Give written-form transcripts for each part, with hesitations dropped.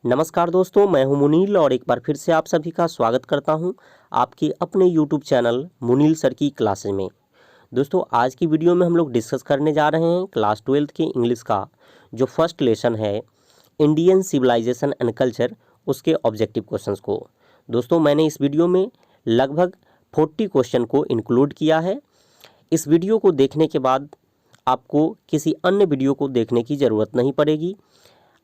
नमस्कार दोस्तों, मैं हूं मुनील और एक बार फिर से आप सभी का स्वागत करता हूं आपके अपने YouTube चैनल मुनील सर की क्लासेज में। दोस्तों, आज की वीडियो में हम लोग डिस्कस करने जा रहे हैं क्लास 12th के इंग्लिश का जो फर्स्ट लेसन है इंडियन सिविलाइजेशन एंड कल्चर, उसके ऑब्जेक्टिव क्वेश्चंस को। दोस्तों, मैंने इस वीडियो में लगभग 40 क्वेश्चन को इंक्लूड किया है। इस वीडियो को देखने के बाद आपको किसी अन्य वीडियो को देखने की ज़रूरत नहीं पड़ेगी।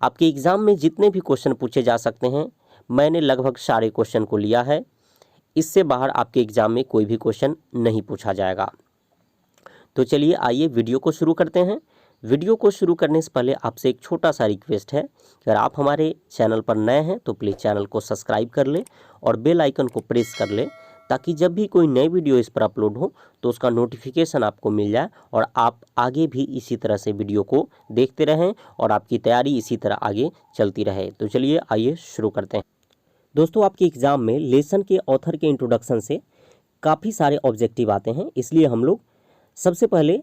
आपके एग्ज़ाम में जितने भी क्वेश्चन पूछे जा सकते हैं, मैंने लगभग सारे क्वेश्चन को लिया है। इससे बाहर आपके एग्ज़ाम में कोई भी क्वेश्चन नहीं पूछा जाएगा। तो चलिए आइए वीडियो को शुरू करते हैं। वीडियो को शुरू करने से पहले आपसे एक छोटा सा रिक्वेस्ट है कि अगर आप हमारे चैनल पर नए हैं तो प्लीज़ चैनल को सब्सक्राइब कर ले और बेल आइकन को प्रेस कर ले, ताकि जब भी कोई नई वीडियो इस पर अपलोड हो तो उसका नोटिफिकेशन आपको मिल जाए और आप आगे भी इसी तरह से वीडियो को देखते रहें और आपकी तैयारी इसी तरह आगे चलती रहे। तो चलिए आइए शुरू करते हैं। दोस्तों, आपके एग्ज़ाम में लेसन के ऑथर के इंट्रोडक्शन से काफ़ी सारे ऑब्जेक्टिव आते हैं, इसलिए हम लोग सबसे पहले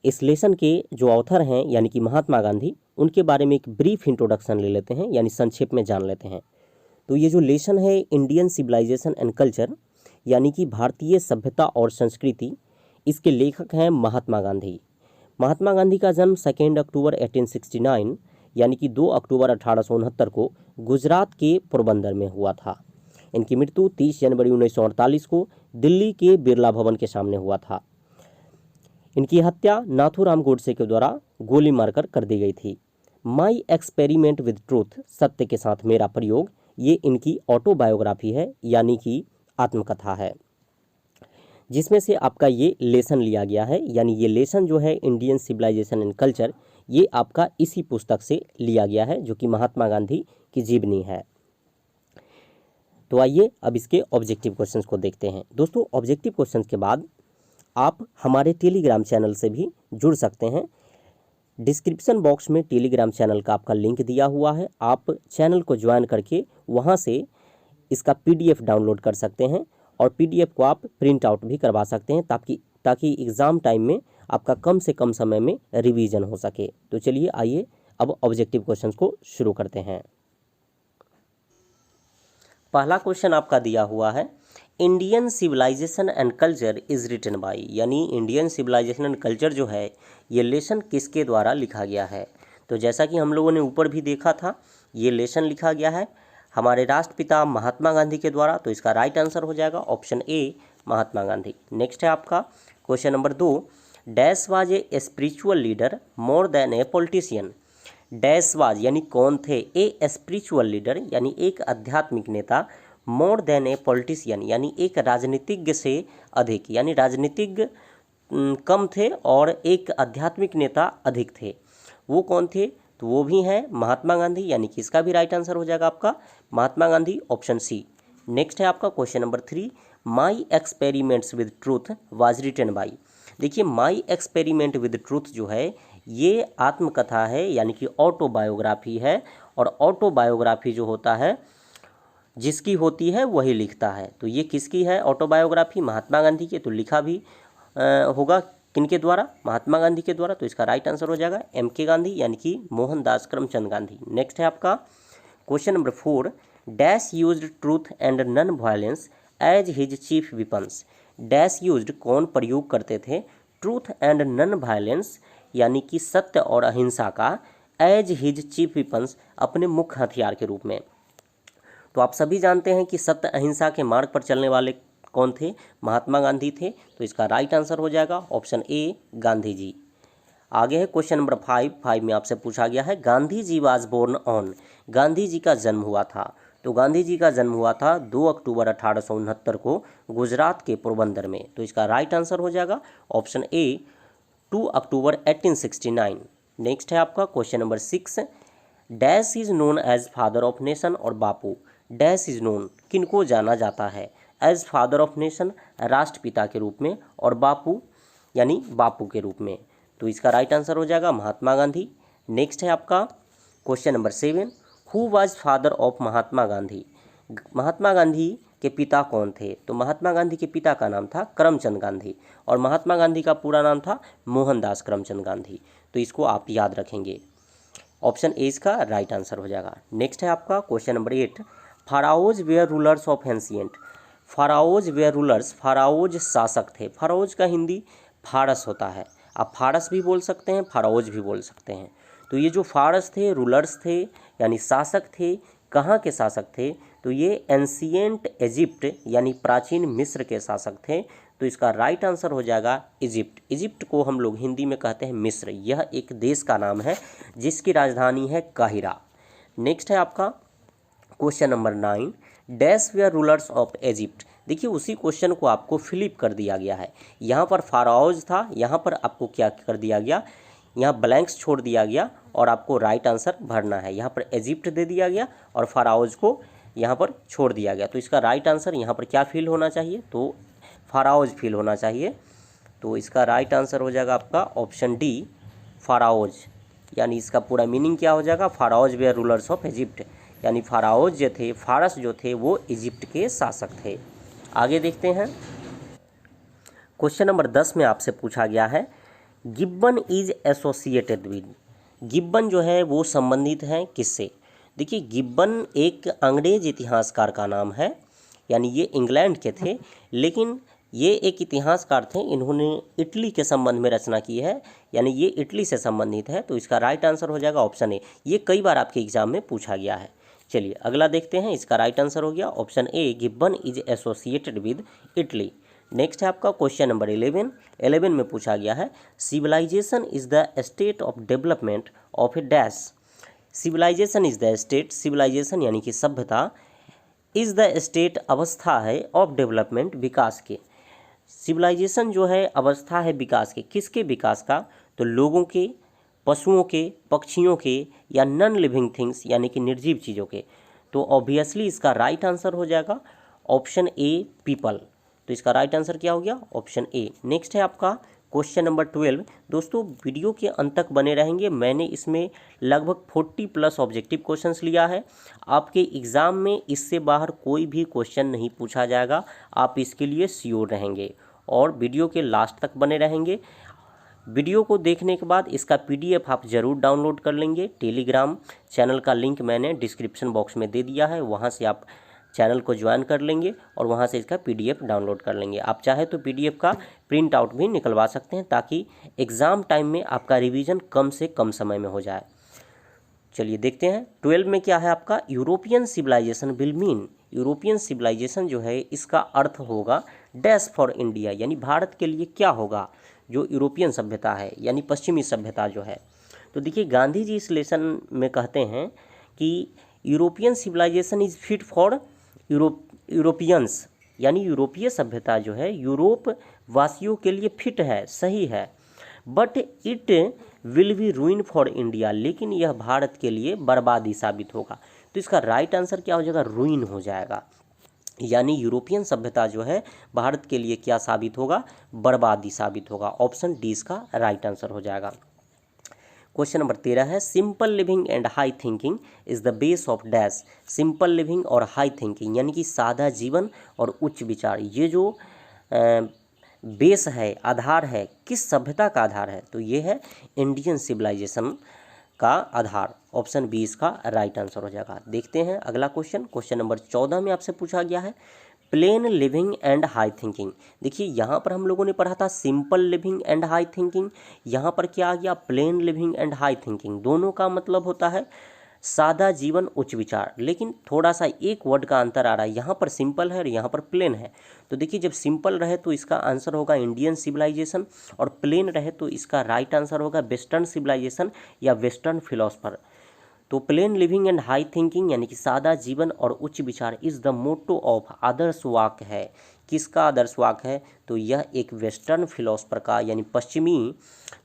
इस लेसन के जो ऑथर हैं यानी कि महात्मा गांधी, उनके बारे में एक ब्रीफ इंट्रोडक्शन ले लेते हैं, यानी संक्षेप में जान लेते हैं। तो ये जो लेसन है इंडियन सिविलाइजेशन एंड कल्चर यानी कि भारतीय सभ्यता और संस्कृति, इसके लेखक हैं महात्मा गांधी। महात्मा गांधी का जन्म 2 अक्टूबर 1869 यानी कि 2 अक्टूबर 1869 को गुजरात के पोरबंदर में हुआ था। इनकी मृत्यु 30 जनवरी 1948 को दिल्ली के बिरला भवन के सामने हुआ था। इनकी हत्या नाथूराम गोडसे के द्वारा गोली मारकर कर दी गई थी। माई एक्सपेरिमेंट विद ट्रूथ, सत्य के साथ मेरा प्रयोग, ये इनकी ऑटोबायोग्राफी है यानी कि आत्मकथा है, जिसमें से आपका ये लेसन लिया गया है। यानी ये लेसन जो है इंडियन सिविलाइजेशन एंड कल्चर, ये आपका इसी पुस्तक से लिया गया है जो कि महात्मा गांधी की जीवनी है। तो आइए अब इसके ऑब्जेक्टिव क्वेश्चंस को देखते हैं। दोस्तों, ऑब्जेक्टिव क्वेश्चंस के बाद आप हमारे टेलीग्राम चैनल से भी जुड़ सकते हैं। डिस्क्रिप्शन बॉक्स में टेलीग्राम चैनल का आपका लिंक दिया हुआ है। आप चैनल को ज्वाइन करके वहाँ से इसका PDF डाउनलोड कर सकते हैं और PDF को आप प्रिंट आउट भी करवा सकते हैं, ताकि एग्ज़ाम टाइम में आपका कम से कम समय में रिवीजन हो सके। तो चलिए आइए अब ऑब्जेक्टिव क्वेश्चंस को शुरू करते हैं। पहला क्वेश्चन आपका दिया हुआ है, Indian civilization and culture is written by, यानी इंडियन सिविलाइजेशन एंड कल्चर जो है ये लेसन किसके द्वारा लिखा गया है। तो जैसा कि हम लोगों ने ऊपर भी देखा था, ये लेसन लिखा गया है हमारे राष्ट्रपिता महात्मा गांधी के द्वारा। तो इसका राइट आंसर हो जाएगा option A, Mahatma Gandhi. Next है आपका question number 2, dash was a spiritual leader more than a politician. Dash was यानी कौन थे, ए स्पिरिचुअल लीडर यानी एक आध्यात्मिक नेता, मोर देन ए पॉलिटिशियन यानी एक राजनीतिज्ञ से अधिक, यानी राजनीतिज्ञ कम थे और एक आध्यात्मिक नेता अधिक थे। वो कौन थे, तो वो भी हैं महात्मा गांधी, यानी कि इसका भी राइट आंसर हो जाएगा आपका Mahatma Gandhi, option C. Next है आपका question number 3, my experiments with truth was written by. देखिए, माई एक्सपेरिमेंट विद ट्रूथ जो है ये आत्मकथा है यानी कि ऑटोबायोग्राफी है, और ऑटोबायोग्राफी जो होता है जिसकी होती है वही लिखता है। तो ये किसकी है ऑटोबायोग्राफी, महात्मा गांधी की। तो लिखा भी होगा किनके द्वारा, महात्मा गांधी के द्वारा। तो इसका राइट आंसर हो जाएगा MK गांधी यानी कि मोहनदास करमचंद गांधी। नेक्स्ट है आपका question number 4, dash used truth and non violence as his chief weapons. Dash used कौन प्रयोग करते थे, ट्रूथ एंड नॉन वायलेंस यानी कि सत्य और अहिंसा का, एज हिज चीफ विपन्स अपने मुख्य हथियार के रूप में। तो आप सभी जानते हैं कि सत्य अहिंसा के मार्ग पर चलने वाले कौन थे, महात्मा गांधी थे। तो इसका राइट आंसर हो जाएगा ऑप्शन ए, गांधी जी। आगे है क्वेश्चन नंबर 5 में आपसे पूछा गया है, गांधी जी was born on. Gandhi ji का जन्म हुआ था। तो गांधी जी का जन्म हुआ था 2 अक्टूबर 1869 को गुजरात के पोरबंदर में। तो इसका राइट आंसर हो जाएगा ऑप्शन ए, 2 अक्टूबर 1869। नेक्स्ट है आपका question number 6, dash is known as father of nation और बापू। डैश इज नोन किनको जाना जाता है, एज फादर ऑफ नेशन राष्ट्रपिता के रूप में, और बापू यानी बापू के रूप में। तो इसका राइट आंसर हो जाएगा महात्मा गांधी। नेक्स्ट है आपका question number 7, who was father of Mahatma Gandhi. Mahatma Gandhi के पिता कौन थे। तो महात्मा गांधी के पिता का नाम था करमचंद गांधी, और महात्मा गांधी का पूरा नाम था मोहनदास करमचंद गांधी। तो इसको आप याद रखेंगे। ऑप्शन ए इसका राइट आंसर हो जाएगा। नेक्स्ट है आपका question number 8, pharaohs were rulers of ancient. Pharaohs were rulers, pharaohs शासक थे। फाराओज का हिंदी फारस होता है, आप फारस भी बोल सकते हैं, फाराओज भी बोल सकते हैं। तो ये जो फारस थे, रूलर्स थे यानी शासक थे, कहाँ के शासक थे, तो ये एंशिएंट इजिप्ट यानी प्राचीन मिस्र के शासक थे। तो इसका राइट आंसर हो जाएगा इजिप्ट। इजिप्ट को हम लोग हिंदी में कहते हैं मिस्र। यह एक देश का नाम है जिसकी राजधानी है काहिरा। नेक्स्ट है आपका question number 9, dash were rulers of Egypt. देखिए उसी क्वेश्चन को आपको फ्लिप कर दिया गया है। यहाँ पर फाराओज था, यहाँ पर आपको क्या कर दिया गया, यहाँ ब्लैंक्स छोड़ दिया गया और आपको राइट आंसर भरना है। यहाँ पर इजिप्ट दे दिया गया और फाराओज को यहाँ पर छोड़ दिया गया। तो इसका राइट आंसर यहाँ पर क्या फिल होना चाहिए, तो फाराओज फिल होना चाहिए। तो इसका राइट आंसर हो जाएगा आपका ऑप्शन डी, फाराओज। यानी इसका पूरा मीनिंग क्या हो जाएगा, फाराओज वेयर रूलर्स ऑफ इजिप्ट, यानी फाराओज जो थे, फारस जो थे, वो इजिप्ट के शासक थे। आगे देखते हैं क्वेश्चन नंबर 10 में आपसे पूछा गया है, Gibbon is associated with. Gibbon जो है वो संबंधित है किससे। देखिए गिब्बन एक अंग्रेज इतिहासकार का नाम है, यानी ये इंग्लैंड के थे, लेकिन ये एक इतिहासकार थे, इन्होंने इटली के संबंध में रचना की है, यानी ये इटली से संबंधित है। तो इसका राइट आंसर हो जाएगा ऑप्शन ए। ये कई बार आपके एग्जाम में पूछा गया है। चलिए अगला देखते हैं, इसका राइट आंसर हो गया option A, Gibbon is associated with Italy. Next है आपका क्वेश्चन नंबर 11 में पूछा गया है, civilization is the state of development of a dash. Civilization is the state, civilization यानी कि सभ्यता, इज द स्टेट अवस्था है, ऑफ डेवलपमेंट विकास के। सिविलाइजेशन जो है अवस्था है विकास के, किसके विकास का, तो लोगों के, पशुओं के, पक्षियों के, या नॉन लिविंग थिंग्स यानी कि निर्जीव चीज़ों के। तो ऑब्वियसली इसका राइट आंसर हो जाएगा ऑप्शन ए, पीपल। तो इसका राइट आंसर क्या हो गया, ऑप्शन ए। नेक्स्ट है आपका क्वेश्चन नंबर 12। दोस्तों वीडियो के अंत तक बने रहेंगे, मैंने इसमें लगभग 40+ ऑब्जेक्टिव क्वेश्चंस लिया है। आपके एग्ज़ाम में इससे बाहर कोई भी क्वेश्चन नहीं पूछा जाएगा, आप इसके लिए श्योर रहेंगे और वीडियो के लास्ट तक बने रहेंगे। वीडियो को देखने के बाद इसका PDF आप ज़रूर डाउनलोड कर लेंगे। टेलीग्राम चैनल का लिंक मैंने डिस्क्रिप्शन बॉक्स में दे दिया है, वहाँ से आप चैनल को ज्वाइन कर लेंगे और वहाँ से इसका PDF डाउनलोड कर लेंगे। आप चाहे तो PDF का प्रिंट आउट भी निकलवा सकते हैं, ताकि एग्ज़ाम टाइम में आपका रिवीजन कम से कम समय में हो जाए। चलिए देखते हैं 12 में क्या है आपका, European civilization will mean. European civilization जो है इसका अर्थ होगा डैश फॉर इंडिया, यानी भारत के लिए क्या होगा, जो यूरोपियन सभ्यता है यानी पश्चिमी सभ्यता जो है। तो देखिए गांधी जी इस लेसन में कहते हैं कि European civilization is fit for Europeans, यानी यूरोपीय सभ्यता जो है यूरोप वासियों के लिए फिट है, सही है। But it will be रूइन for India, लेकिन यह भारत के लिए बर्बादी साबित होगा। तो इसका राइट आंसर क्या हो जाएगा, रूइन हो जाएगा। यानी यूरोपियन सभ्यता जो है भारत के लिए क्या साबित होगा, बर्बादी साबित होगा। ऑप्शन डी इसका राइट आंसर हो जाएगा। क्वेश्चन नंबर 13 है, simple living and high thinking is the base of dash. Simple living और हाई थिंकिंग यानी कि सादा जीवन और उच्च विचार, ये जो बेस है, आधार है, किस सभ्यता का आधार है, तो ये है इंडियन सिविलाइजेशन का आधार। ऑप्शन बी इसका राइट आंसर हो जाएगा। देखते हैं अगला क्वेश्चन नंबर 14 में आपसे पूछा गया है, plane living and high thinking. देखिए यहाँ पर हम लोगों ने पढ़ा था simple living and high thinking, यहाँ पर क्या आ गया, plane living and high thinking. दोनों का मतलब होता है सादा जीवन उच्च विचार, लेकिन थोड़ा सा एक वर्ड का अंतर आ रहा है, यहाँ पर सिंपल है और यहाँ पर प्लेन है। तो देखिए जब सिंपल रहे तो इसका आंसर होगा इंडियन सिविलाइजेशन, और प्लेन रहे तो इसका राइट आंसर होगा वेस्टर्न सिविलाइजेशन या वेस्टर्न फिलोसफर। तो plane living and high thinking यानी कि सादा जीवन और उच्च विचार इज़ द मोटो ऑफ, आदर्श वाक है। किसका आदर्श वाक है, तो यह एक वेस्टर्न फिलोसफर का यानी पश्चिमी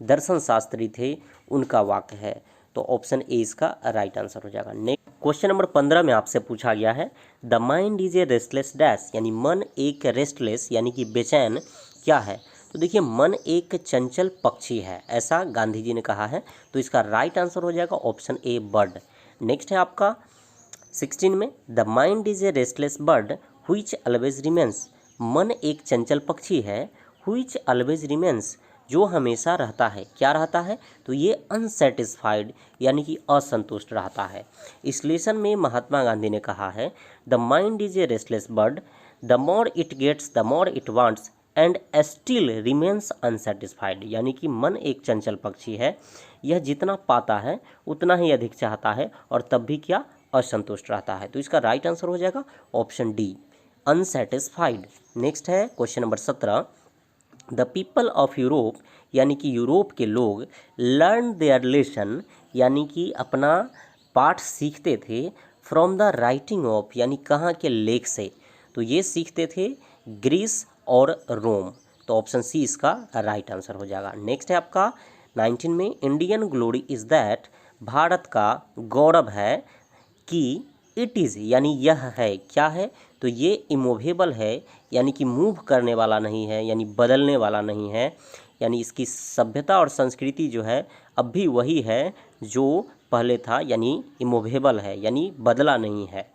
दर्शन शास्त्री थे, उनका वाक है। तो ऑप्शन ए इसका राइट आंसर हो जाएगा। नेक्स्ट क्वेश्चन नंबर 15 में आपसे पूछा गया है, the mind is a restless dash, यानी मन एक रेस्टलेस यानी कि बेचैन क्या है। तो देखिए मन एक चंचल पक्षी है, ऐसा गांधी जी ने कहा है। तो इसका राइट आंसर हो जाएगा ऑप्शन ए, बर्ड। नेक्स्ट है आपका 16 में, the mind is a restless bird which always remains. मन एक चंचल पक्षी है, व्हिच ऑलवेज रिमेंस, जो हमेशा रहता है, क्या रहता है, तो ये अनसेटिस्फाइड यानी कि असंतुष्ट रहता है। इस लेसन में महात्मा गांधी ने कहा है, the mind is a restless bird, the more it gets the more it wants and still remains unsatisfied. यानी कि मन एक चंचल पक्षी है, यह जितना पाता है उतना ही अधिक चाहता है और तब भी क्या, असंतुष्ट रहता है। तो इसका राइट आंसर हो जाएगा ऑप्शन डी, अनसेटिस्फाइड। नेक्स्ट है question number 17, the people of Europe यानी कि यूरोप के लोग लर्न देयर लेसन यानी कि अपना पाठ सीखते थे फ्रॉम द राइटिंग ऑफ यानी कहाँ के लेख से, तो ये सीखते थे ग्रीस और रोम। तो ऑप्शन सी इसका राइट आंसर हो जाएगा। नेक्स्ट है आपका 19 में, Indian glory is that, Bharat का गौरव है कि इट इज़ यानी यह है, क्या है, तो ये इमूवेबल है यानी कि मूव करने वाला नहीं है, यानी बदलने वाला नहीं है, यानी इसकी सभ्यता और संस्कृति जो है अब भी वही है जो पहले था, यानी इमूवेबल है यानी बदला नहीं है।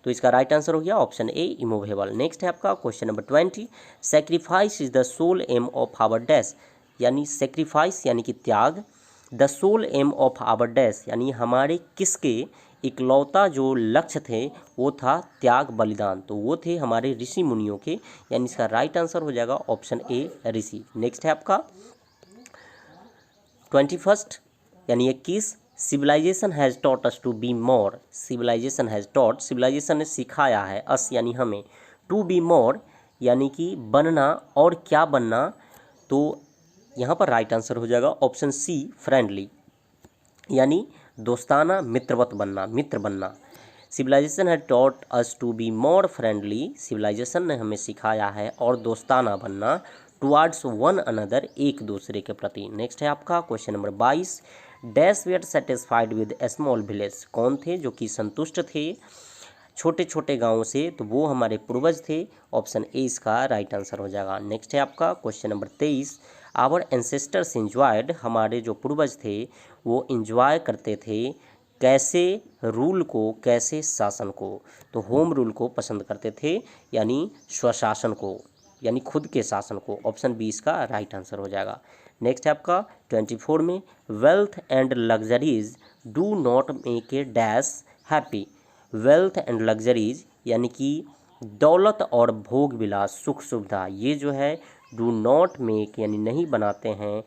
तो इसका राइट आंसर हो गया ऑप्शन ए, इमूवेबल। नेक्स्ट है आपका question number 20, sacrifice is the sole aim of our dash, यानी सेक्रीफाइस यानी कि त्याग, the sole aim of our dash यानी हमारे किसके इकलौता जो लक्ष्य थे वो था त्याग बलिदान, तो वो थे हमारे ऋषि मुनियों के, यानी इसका राइट आंसर हो जाएगा ऑप्शन ए, ऋषि। नेक्स्ट है आपका 21 यानी 21, civilization has taught us to be more, civilization has taught, civilization ने सिखाया है, अस यानी हमें, टू बी मोर यानी कि बनना, और क्या बनना, तो यहाँ पर राइट आंसर हो जाएगा ऑप्शन सी, फ्रेंडली, यानी दोस्ताना, मित्रवत बनना, मित्र बनना। सिविलाइजेशन है taught us to be more friendly, civilization ने हमें सिखाया है और दोस्ताना बनना, टुवार्ड्स वन अनदर, एक दूसरे के प्रति। नेक्स्ट है आपका question number 22, dash were satisfied with a small village, कौन थे जो कि संतुष्ट थे छोटे छोटे गाँवों से, तो वो हमारे पूर्वज थे, ऑप्शन ए इसका राइट आंसर हो जाएगा। नेक्स्ट है आपका question number 23, our ancestors enjoyed, हमारे जो पूर्वज थे वो इंजॉय करते थे कैसे, रूल को, कैसे शासन को, तो होम रूल को पसंद करते थे यानी स्वशासन को, यानी खुद के शासन को, ऑप्शन बी इसका राइट आंसर हो जाएगा। नेक्स्ट है आपका 24 में, wealth and luxuries do not make a dash happy, wealth and luxuries यानी कि दौलत और भोग विलास, सुख सुविधा, ये जो है डू नॉट मेक यानी नहीं बनाते हैं,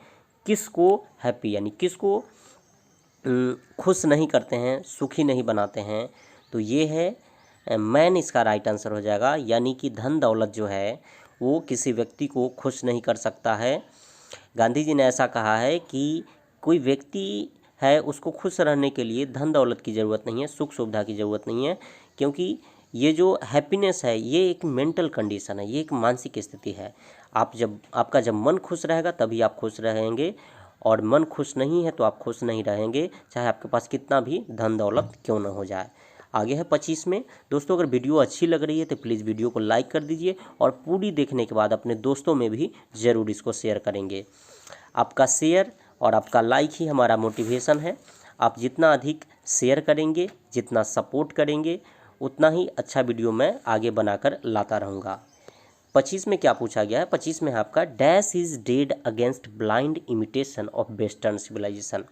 किसको हैप्पी यानी किसको खुश नहीं करते हैं, सुखी नहीं बनाते हैं, तो ये है मैन, इसका राइट आंसर हो जाएगा। यानी कि धन दौलत जो है वो किसी व्यक्ति को खुश नहीं कर सकता है। गांधी जी ने ऐसा कहा है कि कोई व्यक्ति है उसको खुश रहने के लिए धन दौलत की ज़रूरत नहीं है, सुख सुविधा की ज़रूरत नहीं है, क्योंकि ये जो हैप्पीनेस है ये एक मेंटल कंडीशन है, ये एक मानसिक स्थिति है। आपका जब मन खुश रहेगा तभी आप खुश रहेंगे, और मन खुश नहीं है तो आप खुश नहीं रहेंगे, चाहे आपके पास कितना भी धन दौलत क्यों ना हो जाए। आगे है 25 में। दोस्तों अगर वीडियो अच्छी लग रही है तो प्लीज़ वीडियो को लाइक कर दीजिए, और पूरी देखने के बाद अपने दोस्तों में भी ज़रूर इसको शेयर करेंगे। आपका शेयर और आपका लाइक ही हमारा मोटिवेशन है। आप जितना अधिक शेयर करेंगे, जितना सपोर्ट करेंगे, उतना ही अच्छा वीडियो मैं आगे बनाकर लाता रहूँगा। 25 में क्या पूछा गया है, 25 में है आपका, dash is dead against blind imitation of western civilization,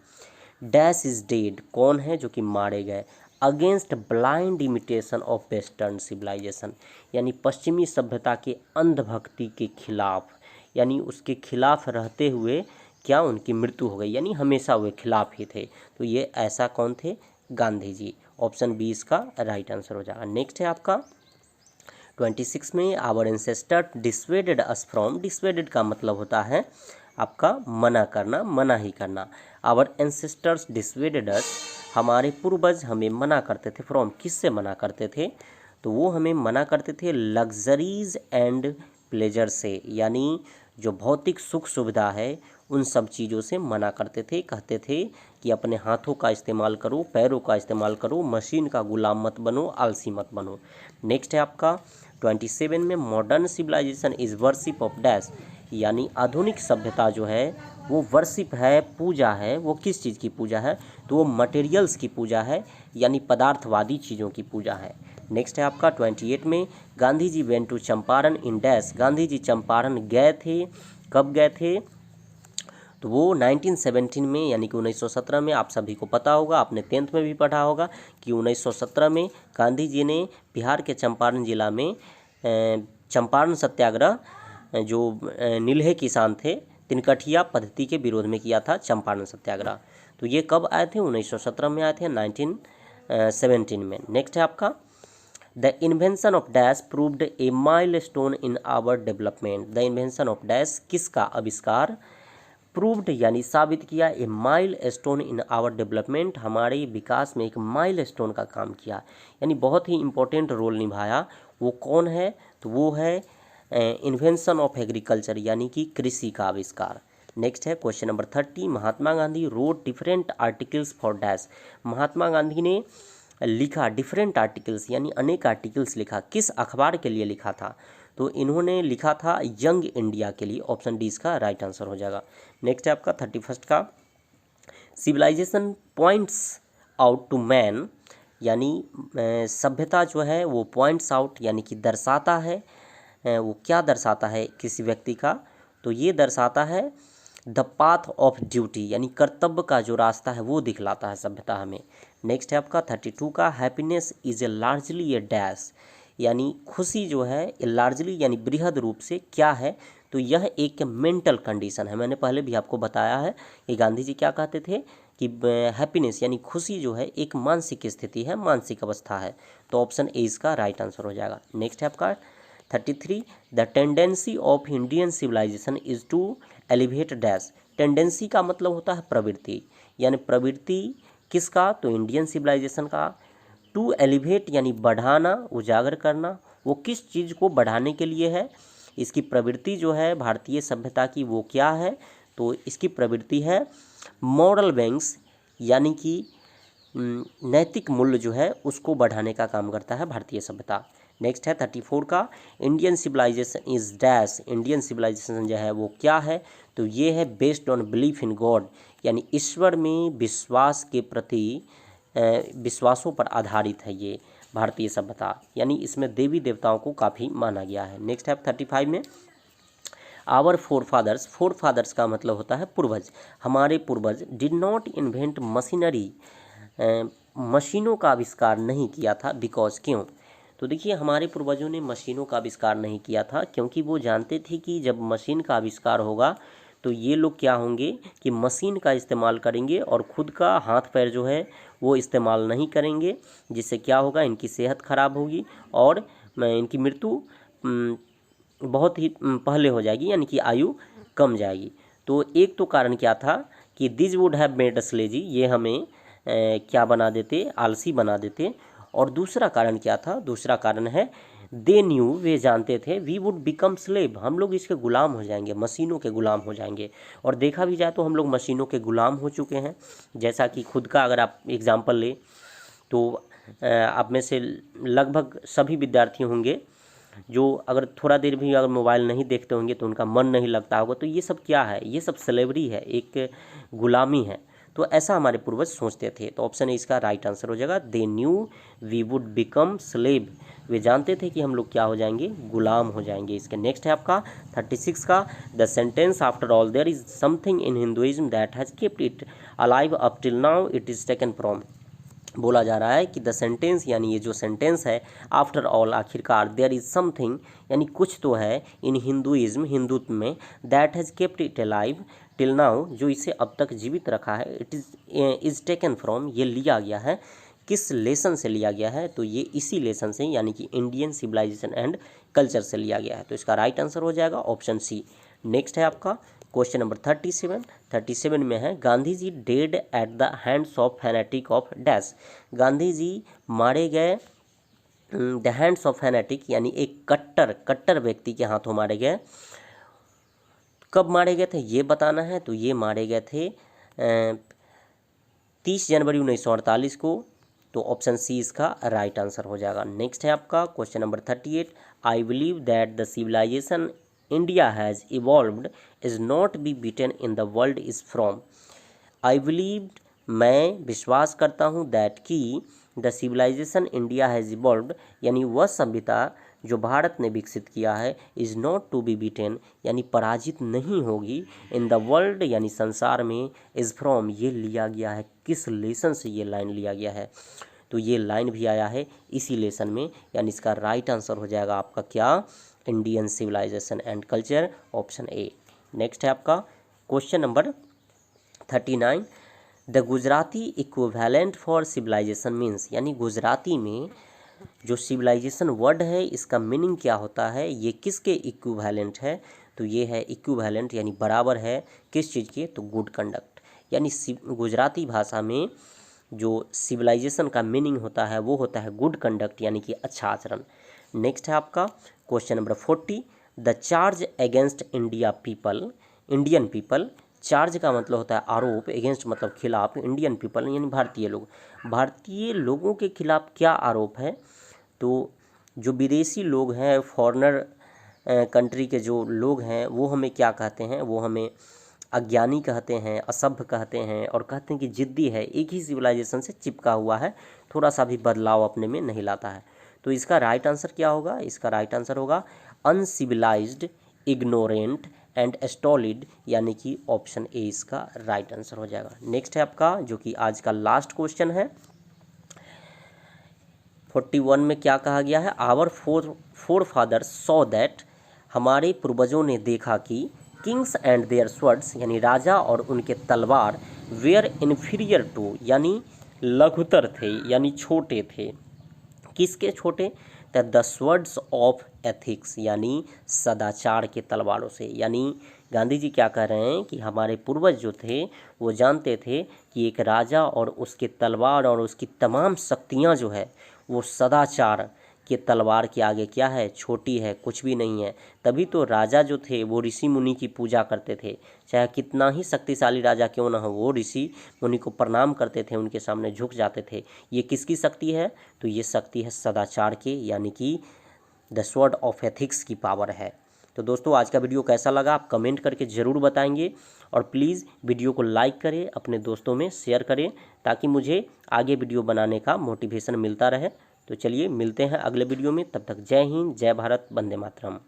dash is dead, कौन है जो कि मारे गए, against blind imitation of western civilization यानी पश्चिमी सभ्यता के अंधभक्ति के खिलाफ, यानी उसके खिलाफ रहते हुए क्या उनकी मृत्यु हो गई, यानी हमेशा वे खिलाफ ही थे, तो ये ऐसा कौन थे, गांधी जी, ऑप्शन बी इसका राइट आंसर हो जाएगा। नेक्स्ट है आपका 26 में, our ancestor dissuaded us from, dissuaded का मतलब होता है आपका मना करना, मना ही करना, आवर एंसेस्टर्स डिसवेडेड अस, हमारे पूर्वज हमें मना करते थे, फ्रॉम किससे मना करते थे, तो वो हमें मना करते थे लग्जरीज एंड प्लेजर से, यानी जो भौतिक सुख सुविधा है उन सब चीज़ों से मना करते थे, कहते थे कि अपने हाथों का इस्तेमाल करो, पैरों का इस्तेमाल करो, मशीन का गुलाम मत बनो, आलसी मत बनो। नेक्स्ट है आपका 27 में, modern civilization is worship of dash, यानी आधुनिक सभ्यता जो है वो वर्शिप है, पूजा है, वो किस चीज़ की पूजा है, तो वो मटेरियल्स की पूजा है, यानी पदार्थवादी चीज़ों की पूजा है। नेक्स्ट है आपका 28 में, Gandhi ji went to Champaran in dash, Gandhi ji Champaran गए थे, कब गए थे, तो वो 1917 में यानी कि 1917 में, आप सभी को पता होगा, आपने 10th में भी पढ़ा होगा कि 1917 में गांधी जी ने बिहार के चंपारण जिला में चंपारण सत्याग्रह, जो नील्हे किसान थे, तिनकठिया पद्धति के विरोध में किया था चंपारण सत्याग्रह। तो ये कब आए थे? 1917 में आए थे, 1917 में। नेक्स्ट है आपका, the invention of dash proved a milestone in our development. The invention of dash, किसका आविष्कार, प्रूव्ड यानी साबित किया, a milestone in our development, हमारे विकास में एक माइलस्टोन का काम किया, यानी बहुत ही इंपॉर्टेंट रोल निभाया। वो कौन है? तो वो है इन्वेंशन ऑफ एग्रीकल्चर, यानी कि कृषि का आविष्कार। नेक्स्ट है question number 30, Mahatma Gandhi wrote different articles for dash. Mahatma Gandhi ने लिखा डिफरेंट आर्टिकल्स, यानी अनेक आर्टिकल्स लिखा, किस अखबार के लिए लिखा था? तो इन्होंने लिखा था यंग इंडिया के लिए। ऑप्शन डी इसका राइट आंसर हो जाएगा। नेक्स्ट है आपका 31 का, civilization points out to man, यानी सभ्यता जो है वो पॉइंट्स आउट यानी कि दर्शाता है, वो क्या दर्शाता है किसी व्यक्ति का? तो ये दर्शाता है द पाथ ऑफ ड्यूटी, यानी कर्तव्य का जो रास्ता है वो दिखलाता है सभ्यता हमें। नेक्स्ट है आपका 32 का, happiness is a largely A dash, यानी खुशी जो है लार्जली यानी बृहद रूप से क्या है? तो यह एक मेंटल कंडीशन है। मैंने पहले भी आपको बताया है कि गांधी जी क्या कहते थे कि हैप्पीनेस यानी खुशी जो है एक मानसिक स्थिति है, मानसिक अवस्था है। तो ऑप्शन ए इसका राइट आंसर हो जाएगा। नेक्स्ट है आपका 33, the tendency of Indian civilization is to elevate dash. Tendency का मतलब होता है प्रवृत्ति, यानी प्रवृत्ति किसका? तो इंडियन सिविलाइजेशन का। टू एलिवेट यानी बढ़ाना, उजागर करना, वो किस चीज़ को बढ़ाने के लिए है? इसकी प्रवृत्ति जो है भारतीय सभ्यता की वो क्या है? तो इसकी प्रवृत्ति है मॉरल वैल्यूज, यानी कि नैतिक मूल्य जो है उसको बढ़ाने का काम करता है भारतीय सभ्यता। नेक्स्ट है 34 का, Indian civilization is dash. Indian civilization जो है वो क्या है? तो ये है based on belief in God, यानी ईश्वर में विश्वास के प्रति विश्वासों पर आधारित है ये भारतीय सभ्यता, यानी इसमें देवी देवताओं को काफ़ी माना गया है। नेक्स्ट है 35 में, आवर फोरफादर्स। फोरफादर्स का मतलब होता है पूर्वज। हमारे पूर्वज डिड नॉट इन्वेंट मशीनरी, मशीनों का आविष्कार नहीं किया था, बिकॉज क्यों? तो देखिए हमारे पूर्वजों ने मशीनों का आविष्कार नहीं किया था क्योंकि वो जानते थे कि जब मशीन का आविष्कार होगा तो ये लोग क्या होंगे कि मशीन का इस्तेमाल करेंगे और खुद का हाथ पैर जो है वो इस्तेमाल नहीं करेंगे, जिससे क्या होगा, इनकी सेहत खराब होगी और इनकी मृत्यु बहुत ही पहले हो जाएगी, यानी कि आयु कम जाएगी। तो एक तो कारण क्या था कि this would have made us lazy, ये हमें क्या बना देते, आलसी बना देते। और दूसरा कारण क्या था? दूसरा कारण है दे न्यू, वे जानते थे, वी वुड बिकम स्लेव, हम लोग इसके गुलाम हो जाएंगे, मशीनों के गुलाम हो जाएंगे। और देखा भी जाए तो हम लोग मशीनों के गुलाम हो चुके हैं। जैसा कि खुद का अगर आप एग्जाम्पल ले तो आप में से लगभग सभी विद्यार्थी होंगे जो अगर थोड़ा देर भी अगर मोबाइल नहीं देखते होंगे तो उनका मन नहीं लगता होगा। तो ये सब क्या है? ये सब स्लेवरी है, एक गुलामी है। तो ऐसा हमारे पूर्वज सोचते थे। तो ऑप्शन ए इसका राइट आंसर हो जाएगा, they knew we would become slave, वे जानते थे कि हम लोग क्या हो जाएंगे, गुलाम हो जाएंगे इसके। नेक्स्ट है आपका 36 का, the sentence after all there is something in Hinduism that has kept it alive up till now it is taken from. बोला जा रहा है कि द सेंटेंस यानी ये जो सेंटेंस है, आफ्टर ऑल आखिरकार, देयर इज समथिंग यानी कुछ तो है, इन हिंदुइज्म हिंदुत्व में, that has kept it alive till now, जो इसे अब तक जीवित रखा है, इट इज़ टेकन फ्रॉम, ये लिया गया है, किस लेसन से लिया गया है? तो ये इसी लेसन से यानी कि इंडियन सिविलाइजेशन एंड कल्चर से लिया गया है। तो इसका राइट आंसर हो जाएगा ऑप्शन सी। नेक्स्ट है आपका क्वेश्चन नंबर 37 में है, Gandhi ji died at the hands of fanatic of dash. Gandhi ji मारे गए द हैंड्स ऑफ फैनेटिक यानी एक कट्टर व्यक्ति के हाथों मारे गए। कब मारे गए थे ये बताना है। तो ये मारे गए थे 30 जनवरी 1948 को। तो ऑप्शन सी इसका राइट आंसर हो जाएगा। नेक्स्ट है आपका question number 38, I believe that the civilization India has evolved is not be beaten in the world is from. I believe, मैं विश्वास करता हूँ, दैट कि the civilization India has evolved यानी वह सभ्यता जो भारत ने विकसित किया है is not to be beaten, यानी पराजित नहीं होगी, इन द वर्ल्ड यानी संसार में, इज़ फ्रॉम ये लिया गया है, किस लेसन से ये लाइन लिया गया है, तो ये लाइन भी आया है इसी लेसन में, यानी इसका राइट आंसर हो जाएगा आपका क्या, Indian civilization and culture, option A. Next है आपका question number 39, the Gujarati equivalent for civilization means, यानी गुजराती में जो सिविलाइजेशन वर्ड है इसका मीनिंग क्या होता है, ये किसके इक्विवेलेंट है, तो ये है इक्विवेलेंट यानी बराबर है किस चीज़ के, तो गुड कंडक्ट, यानी गुजराती भाषा में जो सिविलाइजेशन का मीनिंग होता है वो होता है गुड कंडक्ट, यानी कि अच्छा आचरण। नेक्स्ट है आपका question number 40, the charge against Indian people, charge का मतलब होता है आरोप, अगेंस्ट मतलब खिलाफ, इंडियन पीपल यानी भारतीय लोगों के खिलाफ क्या आरोप है, तो जो विदेशी लोग हैं, फॉरेनर कंट्री के जो लोग हैं वो हमें क्या कहते हैं, वो हमें अज्ञानी कहते हैं, असभ्य कहते हैं, और कहते हैं कि जिद्दी है, एक ही सिविलाइजेशन से चिपका हुआ है, थोड़ा सा भी बदलाव अपने में नहीं लाता है। तो इसका राइट आंसर क्या होगा, इसका राइट आंसर होगा अनसिविलाइज्ड, इग्नोरेंट एंड स्टॉलिड, यानी कि ऑप्शन ए इसका राइट आंसर हो जाएगा। नेक्स्ट है आपका जो कि आज का लास्ट क्वेश्चन है 41 में क्या कहा गया है, our forefathers saw that, हमारे पूर्वजों ने देखा कि किंग्स एंड देयर स्वर्ड्स, यानी राजा और उनके तलवार, वेयर इन्फीरियर टू, यानी लघुतर थे यानी छोटे थे, किसके छोटे, द स्वर्ड्स ऑफ एथिक्स, यानी सदाचार के तलवारों से, यानी गांधी जी क्या कह रहे हैं कि हमारे पूर्वज जो थे वो जानते थे कि एक राजा और उसके तलवार और उसकी तमाम शक्तियाँ जो है वो सदाचार के तलवार के आगे क्या है, छोटी है, कुछ भी नहीं है। तभी तो राजा जो थे वो ऋषि मुनि की पूजा करते थे, चाहे कितना ही शक्तिशाली राजा क्यों ना हो, वो ऋषि मुनि को प्रणाम करते थे, उनके सामने झुक जाते थे। ये किसकी शक्ति है, तो ये शक्ति है सदाचार की, यानी कि द स्वॉर्ड ऑफ एथिक्स की पावर है। तो दोस्तों आज का वीडियो कैसा लगा आप कमेंट करके ज़रूर बताएंगे, और प्लीज़ वीडियो को लाइक करें, अपने दोस्तों में शेयर करें, ताकि मुझे आगे वीडियो बनाने का मोटिवेशन मिलता रहे। तो चलिए मिलते हैं अगले वीडियो में, तब तक जय हिंद, जय भारत, वंदे मातरम।